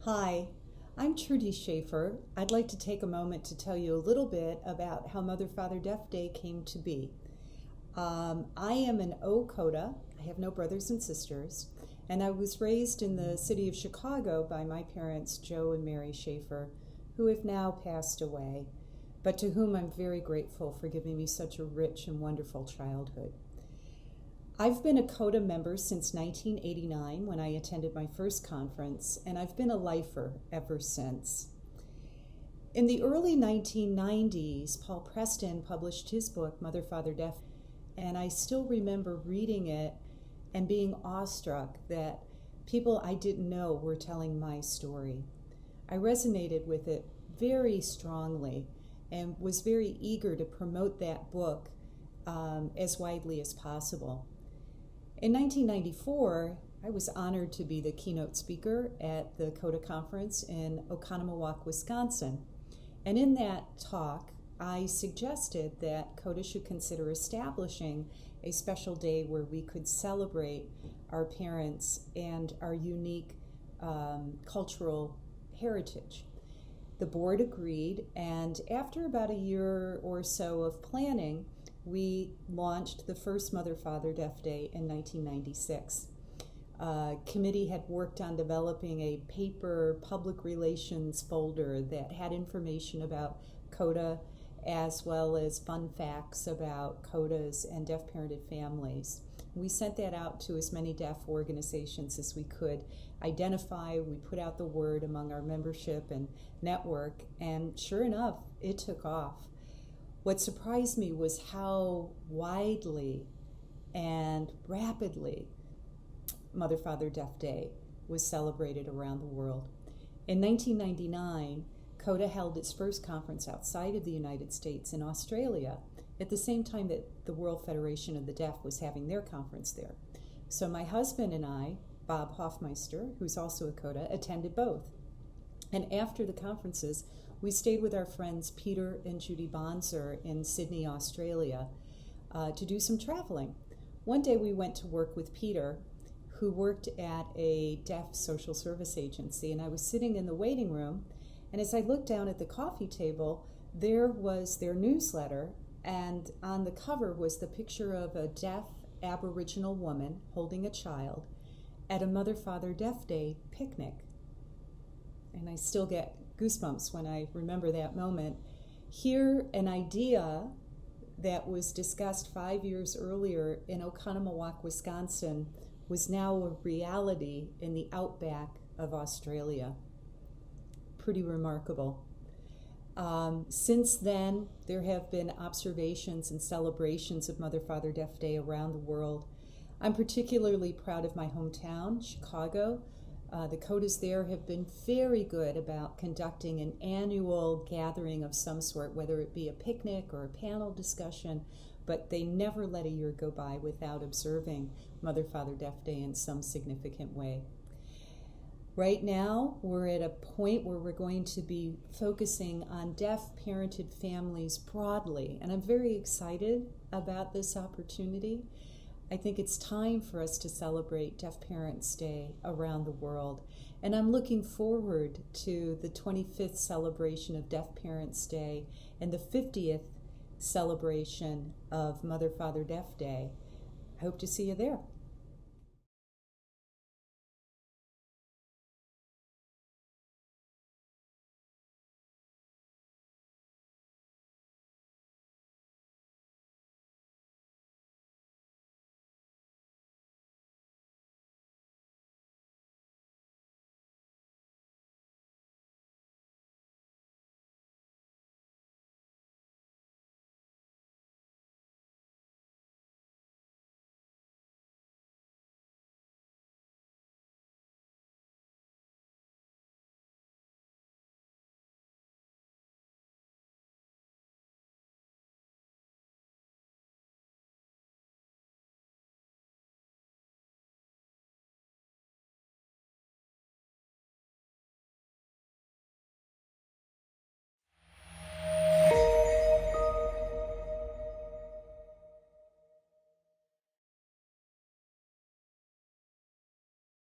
Hi, I'm Trudy Schafer. I'd like to take a moment to tell you a little bit about how Mother Father Deaf Day came to be. I am an CODA. I have no brothers and sisters, and I was raised in the city of Chicago by my parents, Joe and Mary Schafer, who have now passed away, but to whom I'm very grateful for giving me such a rich and wonderful childhood. I've been a CODA member since 1989 when I attended my first conference, and I've been a lifer ever since. In the early 1990s, Paul Preston published his book, Mother, Father, Deaf, and I still remember reading it and being awestruck that people I didn't know were telling my story. I resonated with it very strongly and was very eager to promote that book as widely as possible. In 1994, I was honored to be the keynote speaker at the CODA conference in Oconomowoc, Wisconsin. And in that talk, I suggested that CODA should consider establishing a special day where we could celebrate our parents and our unique cultural heritage. The board agreed, and after about a year or so of planning, we launched the first Mother Father Deaf Day in 1996. Committee had worked on developing a paper public relations folder that had information about CODA as well as fun facts about CODAs and deaf-parented families. We sent that out to as many deaf organizations as we could identify. We put out the word among our membership and network, and sure enough, it took off. What surprised me was how widely and rapidly Mother Father Deaf Day was celebrated around the world. In 1999, CODA held its first conference outside of the United States in Australia at the same time that the World Federation of the Deaf was having their conference there. So my husband and I, Bob Hoffmeister, who's also a CODA, attended both. And after the conferences, we stayed with our friends Peter and Judy Bonser in Sydney, Australia, to do some traveling. One day we went to work with Peter, who worked at a deaf social service agency, and I was sitting in the waiting room, and as I looked down at the coffee table, there was their newsletter, and on the cover was the picture of a deaf Aboriginal woman holding a child at a Mother Father Deaf Day picnic. And I still get goosebumps when I remember that moment. Here, an idea that was discussed 5 years earlier in Oconomowoc, Wisconsin, was now a reality in the outback of Australia. Pretty remarkable. Since then, there have been observations and celebrations of Mother Father Deaf Day around the world. I'm particularly proud of my hometown, Chicago. The CODAs there have been very good about conducting an annual gathering of some sort, whether it be a picnic or a panel discussion, but they never let a year go by without observing Mother Father Deaf Day in some significant way. Right now, we're at a point where we're going to be focusing on deaf-parented families broadly, and I'm very excited about this opportunity. I think it's time for us to celebrate Deaf Parents Day around the world. And I'm looking forward to the 25th celebration of Deaf Parents Day and the 50th celebration of Mother Father Deaf Day. I hope to see you there.